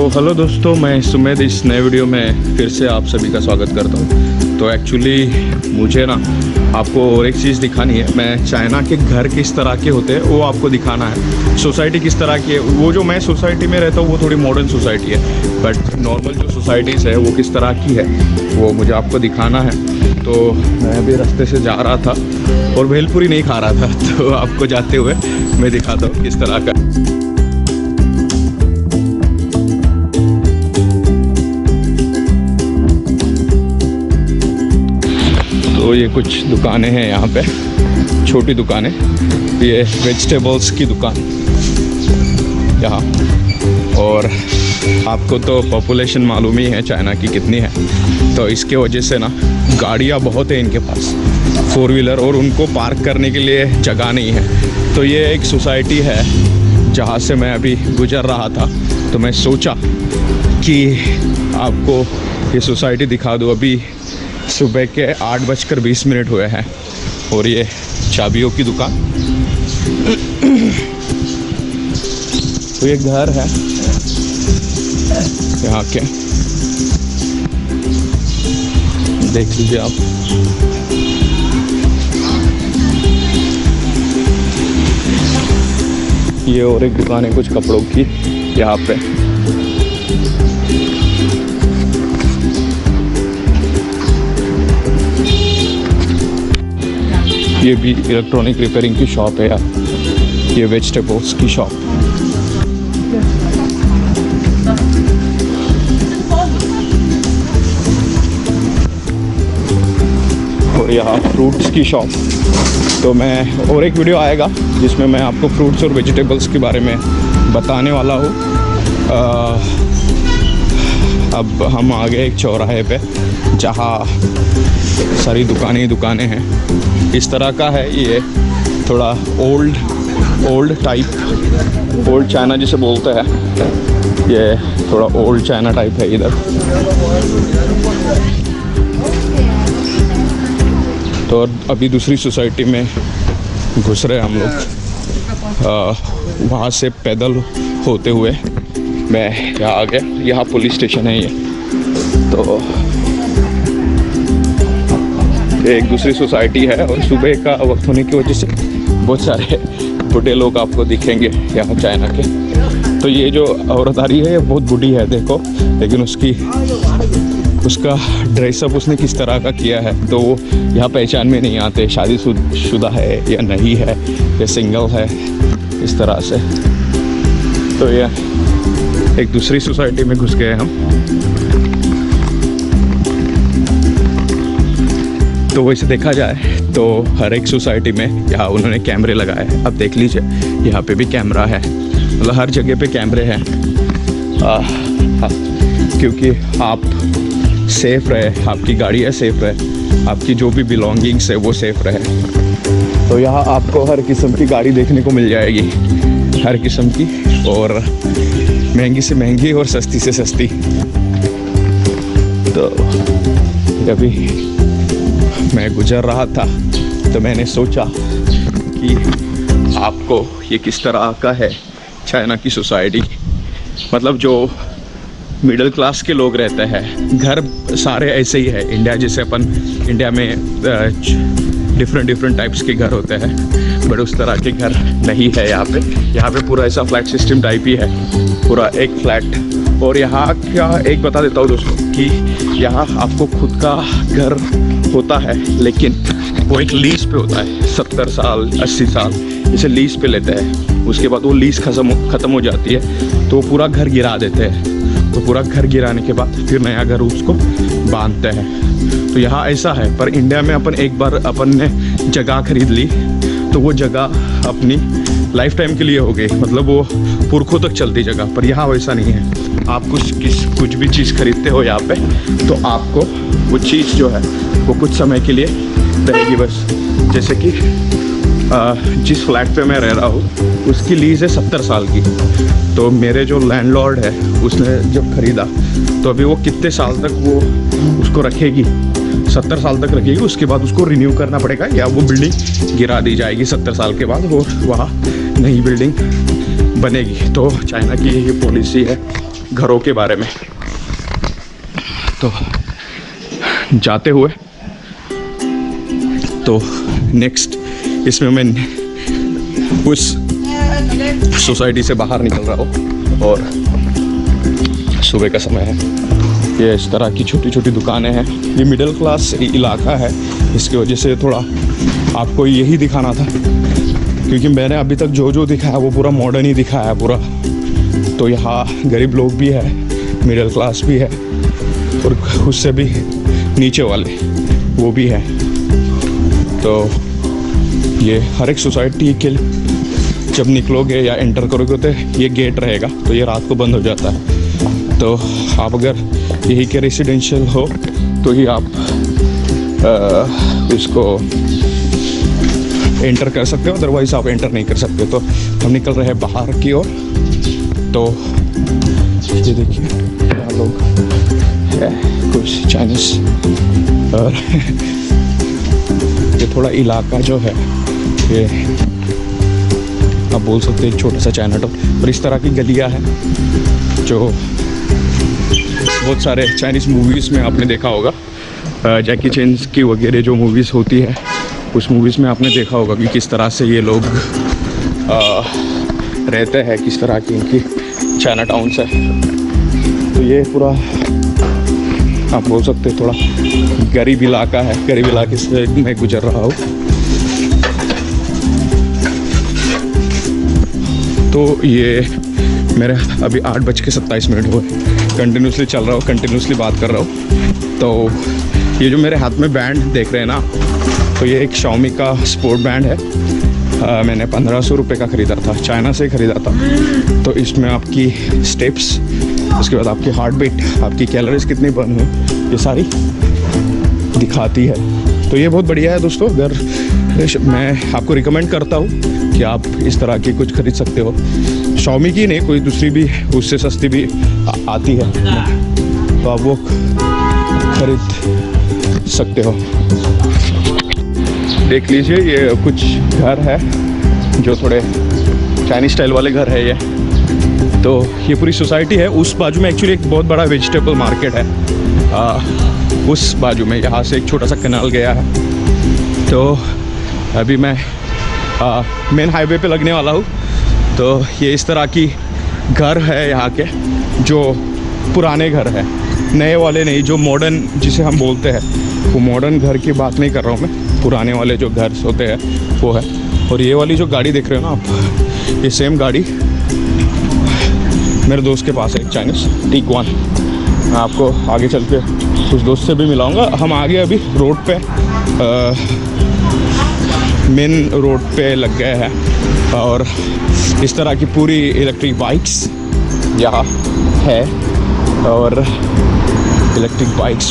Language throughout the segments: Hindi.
हेलो दोस्तों, मैं सुमेद इस नए वीडियो में फिर से आप सभी का स्वागत करता हूँ। तो एक्चुअली मुझे ना आपको और एक चीज़ दिखानी है। मैं चाइना के घर किस तरह के होते हैं वो आपको दिखाना है। सोसाइटी किस तरह की है, वो जो मैं सोसाइटी में रहता हूँ वो थोड़ी मॉडर्न सोसाइटी है, बट नॉर्मल जो सोसाइटीज़ है वो किस तरह की है वो मुझे आपको दिखाना है। तो मैं अभी रास्ते से जा रहा था और भेलपुरी नहीं खा रहा था, तो आपको जाते हुए मैं दिखाता हूँ किस तरह का। तो ये कुछ दुकानें हैं यहाँ पे, छोटी दुकानें। ये वेजिटेबल्स की दुकान यहाँ, और आपको तो पॉपुलेशन मालूम ही है चाइना की कितनी है, तो इसके वजह से ना गाड़ियाँ बहुत है इनके पास, 4 व्हीलर, और उनको पार्क करने के लिए जगह नहीं है। तो ये एक सोसाइटी है जहाँ से मैं अभी गुजर रहा था, तो मैं सोचा कि आपको ये सोसाइटी दिखा दूँ। अभी सुबह के 8:20 हुए हैं और ये चाबियों की दुकान। तो ये घर है यहाँ के, देख लीजिए आप। ये और एक दुकान है कुछ कपड़ों की यहाँ पे। ये भी इलेक्ट्रॉनिक रिपेयरिंग की शॉप है यार, ये वेजिटेबल्स की शॉप। और यहाँ फ्रूट्स की शॉप। तो मैं और एक वीडियो आएगा जिसमें मैं आपको फ्रूट्स और वेजिटेबल्स के बारे में बताने वाला हूँ। अब हम आ गए एक चौराहे पे जहाँ सारी दुकानें हैं। इस तरह का है ये, थोड़ा ओल्ड टाइप, ओल्ड चाइना जिसे बोलते हैं, ये थोड़ा ओल्ड चाइना टाइप है इधर। तो अभी दूसरी सोसाइटी में घुस रहे हम लोग। वहाँ से पैदल होते हुए मैं यहाँ आ गया। यहाँ पुलिस स्टेशन है ये। तो ये एक दूसरी सोसाइटी है और सुबह का वक्त होने की वजह से बहुत सारे बूढ़े लोग आपको दिखेंगे यहाँ चाइना के। तो ये जो औरत आ रही है ये बहुत बूढ़ी है देखो, लेकिन उसका ड्रेसअप उसने किस तरह का किया है तो वो यहाँ पहचान में नहीं आते शादीशुदा है या नहीं है या सिंगल है, इस तरह से। तो ये एक दूसरी सोसाइटी में घुस गए हम। तो वैसे देखा जाए तो हर एक सोसाइटी में यहाँ उन्होंने कैमरे लगाए हैं। अब देख लीजिए यहाँ पे भी कैमरा है, मतलब हर जगह पे कैमरे हैं, क्योंकि आप सेफ रहे, आपकी गाड़ियाँ सेफ रहे, आपकी जो भी बिलोंगिंग्स है वो सेफ रहे। तो यहाँ आपको हर किस्म की गाड़ी देखने को मिल जाएगी, हर किस्म की, और महंगी से महंगी और सस्ती से सस्ती। तो अभी मैं गुजर रहा था तो मैंने सोचा कि आपको ये किस तरह का है चाइना की सोसाइटी, मतलब जो मिडिल क्लास के लोग रहते हैं। घर सारे ऐसे ही है इंडिया जैसे, अपन इंडिया में डिफरेंट टाइप्स के घर होते हैं, बट उस तरह के घर नहीं है यहाँ पे। यहाँ पे पूरा ऐसा फ्लैट सिस्टम टाइप ही है, पूरा एक फ्लैट। और यहाँ क्या एक बता देता हूँ दोस्तों कि यहाँ आपको खुद का घर होता है, लेकिन वो एक लीज पे होता है। 70 साल 80 साल इसे लीज पे लेते हैं। उसके बाद वो लीज ख़त्म हो जाती है तो वो पूरा घर गिरा देते हैं। तो पूरा घर गिराने के बाद फिर नया घर उसको बांधते हैं। तो यहाँ ऐसा है। पर इंडिया में एक बार अपन ने जगह खरीद ली तो वो जगह अपनी लाइफ टाइम के लिए हो गई, मतलब वो पुरखों तक चलती जगह। पर यहाँ वैसा नहीं है। आप कुछ भी चीज़ खरीदते हो यहाँ पे तो आपको वो चीज़ जो है वो कुछ समय के लिए रहेगी बस। जैसे कि जिस फ्लैट पे मैं रह रहा हूँ उसकी लीज़ है 70 साल की। तो मेरे जो लैंडलॉर्ड है उसने जब ख़रीदा तो अभी वो कितने साल तक वो उसको रखेगी, 70 साल तक रखेगी। उसके बाद उसको रिन्यू करना पड़ेगा या वो बिल्डिंग गिरा दी जाएगी 70 साल के बाद और वहाँ नई बिल्डिंग बनेगी। तो चाइना की ये पॉलिसी है घरों के बारे में। तो जाते हुए तो नेक्स्ट इसमें मैं उस सोसाइटी से बाहर निकल रहा हूँ और सुबह का समय है। ये इस तरह की छोटी छोटी दुकानें हैं। ये मिडिल क्लास इलाका है, इसकी वजह से थोड़ा आपको यही दिखाना था, क्योंकि मैंने अभी तक जो दिखाया वो पूरा मॉडर्न ही दिखाया पूरा। तो यहाँ गरीब लोग भी है, मिडिल क्लास भी है और उससे भी नीचे वाले वो भी है। तो ये हर एक सोसाइटी के जब निकलोगे या एंटर करोगे तो ये गेट रहेगा, तो ये रात को बंद हो जाता है। तो आप अगर यही के रेसिडेंशियल हो तो ही आप इसको एंटर कर सकते हो, अदरवाइज आप एंटर नहीं कर सकते। तो हम निकल रहे हैं बाहर की ओर। तो ये देखिए यहाँ लोग है कुछ चाइनीज, और ये थोड़ा इलाका जो है ये आप बोल सकते हैं एक छोटा सा चाइना टाउन। और इस तरह की गलियाँ हैं जो बहुत सारे चाइनीज़ मूवीज़ में आपने देखा होगा। जैकी चैन की वगैरह जो मूवीज़ होती है उस मूवीज़ में आपने देखा होगा कि किस तरह से ये लोग रहते हैं, किस तरह की इनकी चाइना टाउन है। तो ये पूरा आप बोल सकते हैं थोड़ा गरीब इलाका है। गरीब इलाके से मैं गुजर रहा हूँ। तो ये मेरे अभी 8:27 हुए, कंटिन्यूसली चल रहा हूँ, कंटिन्यूसली बात कर रहा हूँ। तो ये जो मेरे हाथ में बैंड देख रहे हैं ना, तो ये एक Xiaomi का स्पोर्ट बैंड है। मैंने 1500 रुपये का ख़रीदा था, चाइना से ख़रीदा था। तो इसमें आपकी स्टेप्स, उसके बाद आपकी हार्ट बीट, आपकी कैलोरीज कितनी बर्न हुई, ये सारी दिखाती है। तो ये बहुत बढ़िया है दोस्तों। अगर मैं आपको रिकमेंड करता हूँ कि आप इस तरह की कुछ खरीद सकते हो। Xiaomi की नहीं, कोई दूसरी भी उससे सस्ती भी आती है, तो आप वो खरीद सकते हो। देख लीजिए ये कुछ घर है जो थोड़े चाइनीज स्टाइल वाले घर है ये। तो ये पूरी सोसाइटी है। उस बाजू में एक्चुअली एक बहुत बड़ा वेजिटेबल मार्केट है, उस बाजू में। यहाँ से एक छोटा सा कैनाल गया है। तो अभी मैं मेन हाईवे पे लगने वाला हूँ। तो ये इस तरह की घर है यहाँ के, जो पुराने घर है, नए वाले नहीं, जो मॉडर्न जिसे हम बोलते हैं, वो मॉडर्न घर की बात नहीं कर रहा हूँ मैं। पुराने वाले जो घर होते हैं वो है। और ये वाली जो गाड़ी देख रहे हो ना आप, ये सेम गाड़ी मेरे दोस्त के पास है, एक चाइनीज़ टीक्वान। मैं आपको आगे चल के उस दोस्त से भी मिलाऊंगा। हम आगे अभी रोड पे मेन रोड पे लग गए हैं। और इस तरह की पूरी इलेक्ट्रिक बाइक्स यहाँ है, और इलेक्ट्रिक बाइक्स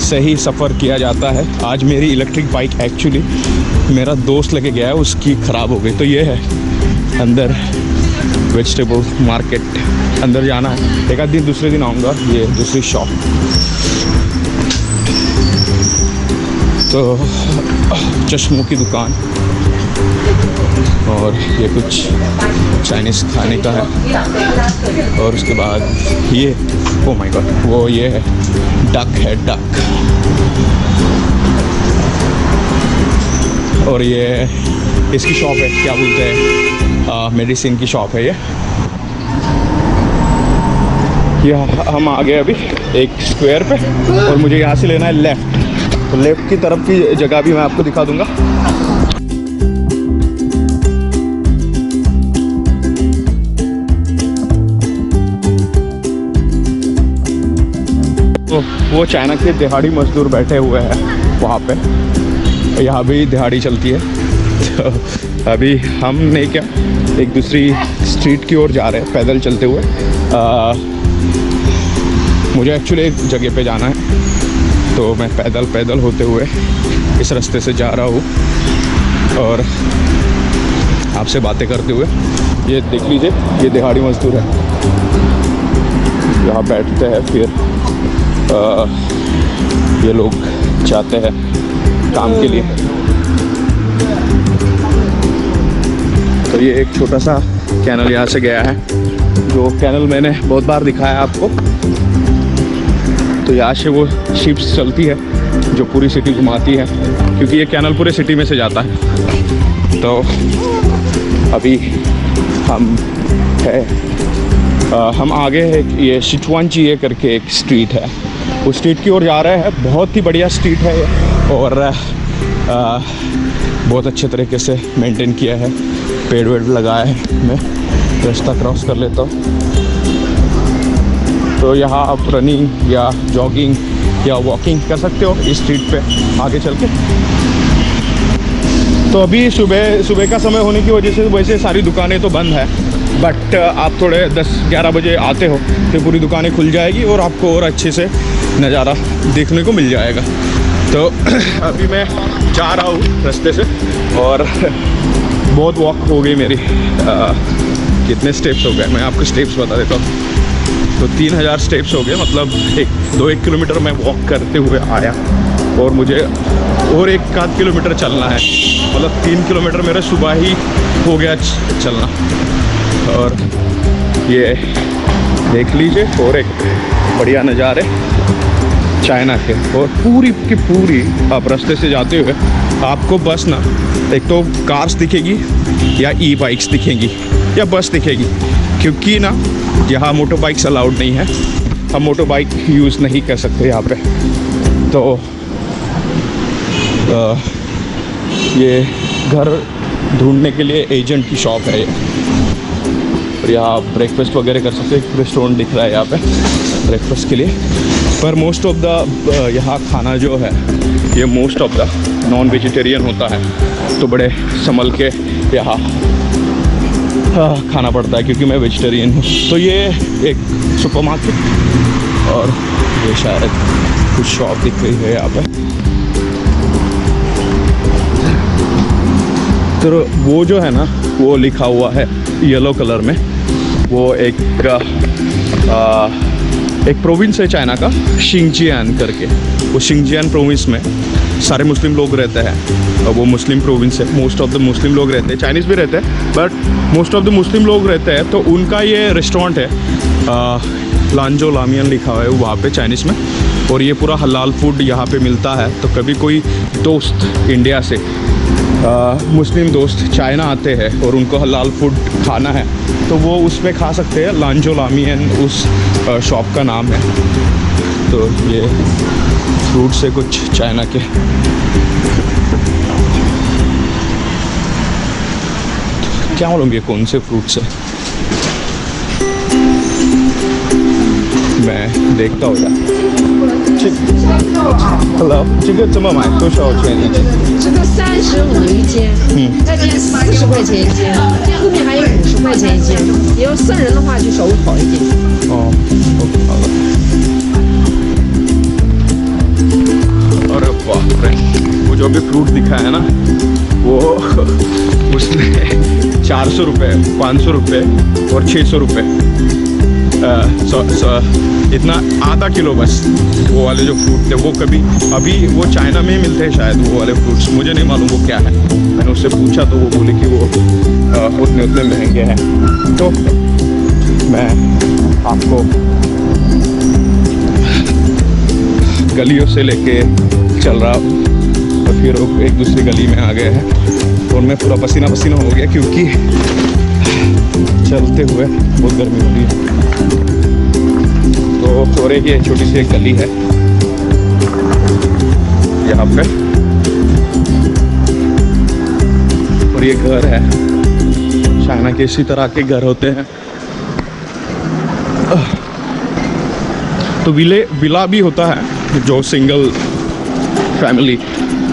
से ही सफ़र किया जाता है। आज मेरी इलेक्ट्रिक बाइक एक्चुअली मेरा दोस्त लेके गया है, उसकी ख़राब हो गई। तो ये है अंदर वेजिटेबल मार्केट, अंदर जाना है। एक आध दिन दूसरे दिन आऊँगा। ये दूसरी शॉप। तो चश्मों की दुकान, और ये कुछ चाइनीज़ खाने का है। और उसके बाद ये ओह माय गॉड, वो ये है डक है, डक। और ये इसकी शॉप है, क्या बोलते हैं, मेडिसिन की शॉप है ये हम आ गए अभी एक स्क्वायर पे, और मुझे यहाँ से लेना है लेफ़्ट। तो लेफ़्ट की तरफ की जगह भी मैं आपको दिखा दूँगा। तो वो चाइना के दिहाड़ी मजदूर बैठे हुए हैं वहाँ पे। यहाँ भी दिहाड़ी चलती है। तो अभी हम नहीं, क्या एक दूसरी स्ट्रीट की ओर जा रहे हैं पैदल चलते हुए। मुझे एक्चुअली एक जगह पे जाना है, तो मैं पैदल होते हुए इस रास्ते से जा रहा हूँ और आपसे बातें करते हुए। ये देख लीजिए, ये दिहाड़ी मजदूर है, यहाँ बैठते हैं, फिर ये लोग जाते हैं काम के लिए। तो ये एक छोटा सा कैनल यहाँ से गया है। जो कैनल मैंने बहुत बार दिखाया आपको। तो यहाँ से वो शिप्स चलती है जो पूरी सिटी घुमाती है, क्योंकि ये कैनल पूरे सिटी में से जाता है। तो अभी हम आगे है, ये सिचुआनचिए करके एक स्ट्रीट है, उस स्ट्रीट की ओर जा रहे हैं। बहुत ही बढ़िया स्ट्रीट है ये, और बहुत अच्छे तरीके से मेंटेन किया है, पेड़ वेड़ लगाया है। मैं रास्ता क्रॉस कर लेता हूँ। तो यहाँ आप रनिंग या जॉगिंग या वॉकिंग कर सकते हो इस स्ट्रीट पे आगे चल के। तो अभी सुबह का समय होने की वजह से वैसे सारी दुकानें तो बंद है, बट आप थोड़े 10-11 बजे आते हो तो पूरी दुकानें खुल जाएगी और आपको और अच्छे से नज़ारा देखने को मिल जाएगा। तो अभी मैं जा रहा हूँ रास्ते से, और बहुत वॉक हो गई मेरी। कितने स्टेप्स हो गए मैं आपको स्टेप्स बता देता हूँ। तो 3000 स्टेप्स हो गए, मतलब 1 किलोमीटर मैं वॉक करते हुए आया, और मुझे और 1 किलोमीटर चलना है, मतलब 3 किलोमीटर मेरा सुबह ही हो गया चलना। और ये देख लीजिए, और एक बढ़िया नज़ारे चाइना के। और पूरी की पूरी आप रास्ते से जाते हुए आपको बस ना, एक तो कार्स दिखेगी या ई बाइक्स दिखेंगी या बस दिखेगी, क्योंकि ना यहाँ मोटर बाइक्स अलाउड नहीं है, हम मोटर बाइक यूज़ नहीं कर सकते यहाँ पे। तो ये घर ढूंढने के लिए एजेंट की शॉप है ये, और यहाँ ब्रेकफास्ट वगैरह कर सकते हैं। रेस्टोरेंट दिख रहा है यहाँ पे ब्रेकफास्ट के लिए, पर मोस्ट ऑफ द यहाँ खाना जो है ये most of the non vegetarian होता है, तो बड़े संभल के यहाँ खाना पड़ता है, क्योंकि मैं वेजिटेरियन हूँ। तो ये एक सुपरमार्केट, और ये शायद कुछ शॉप दिख रही है यहाँ पे। तो वो जो है ना, वो लिखा हुआ है येलो कलर में, वो एक प्रोविंस है चाइना का, शिंगजियान करके। वो शिंगजियान प्रोविंस में सारे मुस्लिम लोग रहते हैं, और वो मुस्लिम प्रोविंस है। मोस्ट ऑफ द मुस्लिम लोग रहते हैं, चाइनीज़ भी रहते हैं, but most of the Muslim लोग रहते हैं। तो उनका ये रेस्टोरेंट है, लांजो लामियन लिखा हुआ है वहाँ पे चाइनीज़ में, और ये पूरा हलाल फूड यहाँ पे मिलता है। तो कभी कोई दोस्त इंडिया से मुस्लिम दोस्त चाइना आते हैं और उनको हलाल फूड खाना है, तो वो उसमें खा सकते हैं। लांजो लामियन उस शॉप का नाम है। तो ये फ्रूट्स है कुछ चाइना के। क्या मालूम ये कौन से फ्रूट्स है, मैं देखता हूँ यार। Hello， 这个怎么买？多少钱一斤？这个35一斤，那边40块钱一斤，后面还有50块钱一斤。你要送人的话就稍微好一点。哦，好了。अरे बाप रे, वो जो अभी फ्रूट दिखा है ना, वो उसमें 400 रुपये, 500 रुपये और 600 रुपये, इतना आधा किलो बस। वो वाले जो फ्रूट थे वो कभी अभी वो चाइना में ही मिलते हैं शायद, वो वाले फ्रूट्स। मुझे नहीं मालूम वो क्या है, मैंने उससे पूछा तो वो बोले कि वो उतने महंगे हैं। तो मैं आपको गलियों से लेके चल रहा हूँ, और फिर एक दूसरी गली में आ गए हैं, और मैं पूरा पसीना पसीना हो गया, क्योंकि चलते हुए बहुत गर्मी हो रही है। तो और एक ये छोटी सी एक गली है यहाँ पे, और ये घर है। चाइना के इसी तरह के घर होते हैं। तो विला भी होता है जो सिंगल फैमिली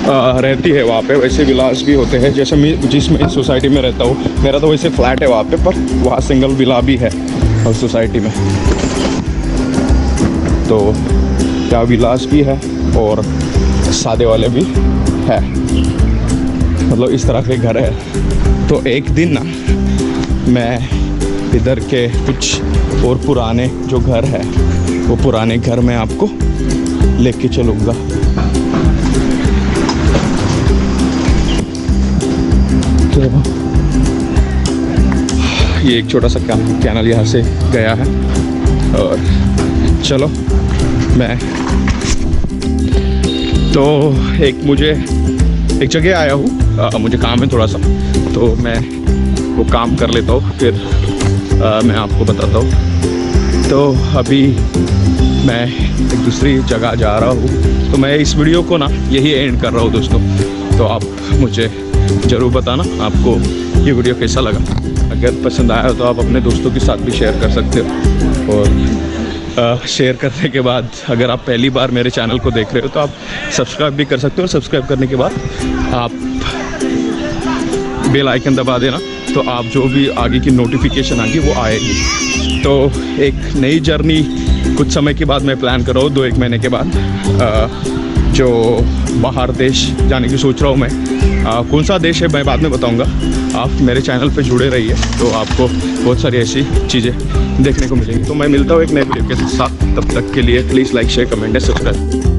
रहती है वहाँ पे, वैसे विलास भी होते हैं। जैसे मैं जिसमें सोसाइटी में रहता हूँ, मेरा तो वैसे फ्लैट है वहाँ पे, पर वहाँ सिंगल विला भी है और सोसाइटी में। तो क्या विलास भी है और सादे वाले भी है, मतलब इस तरह के घर है। तो एक दिन ना मैं इधर के कुछ और पुराने जो घर है, वो पुराने घर में आपको लेके चलूँगा। तो ये एक छोटा सा कैनल यहाँ से गया है। और चलो मैं तो मुझे एक जगह आया हूँ, मुझे काम है थोड़ा सा, तो मैं वो काम कर लेता हूँ, फिर मैं आपको बताता हूँ। तो अभी मैं एक दूसरी जगह जा रहा हूँ, तो मैं इस वीडियो को ना यही एंड कर रहा हूँ दोस्तों। तो आप मुझे ज़रूर बताना आपको ये वीडियो कैसा लगा। अगर पसंद आया तो आप अपने दोस्तों के साथ भी शेयर कर सकते हो। और शेयर करने के बाद अगर आप पहली बार मेरे चैनल को देख रहे हो तो आप सब्सक्राइब भी कर सकते हो, और सब्सक्राइब करने के बाद आप बेल आइकन दबा देना, तो आप जो भी आगे की नोटिफिकेशन आएगी वो आएगी। तो एक नई जर्नी कुछ समय के बाद मैं प्लान कर रहा हूँ, 2-1 महीने के बाद, जो बाहर देश जाने की सोच रहा हूँ मैं। कौन सा देश है मैं बाद में बताऊँगा। आप मेरे चैनल पे जुड़े रहिए, तो आपको बहुत सारी ऐसी चीज़ें देखने को मिलेंगी। तो मैं मिलता हूँ एक नए वीडियो के साथ, तब तक के लिए please like share comment and subscribe.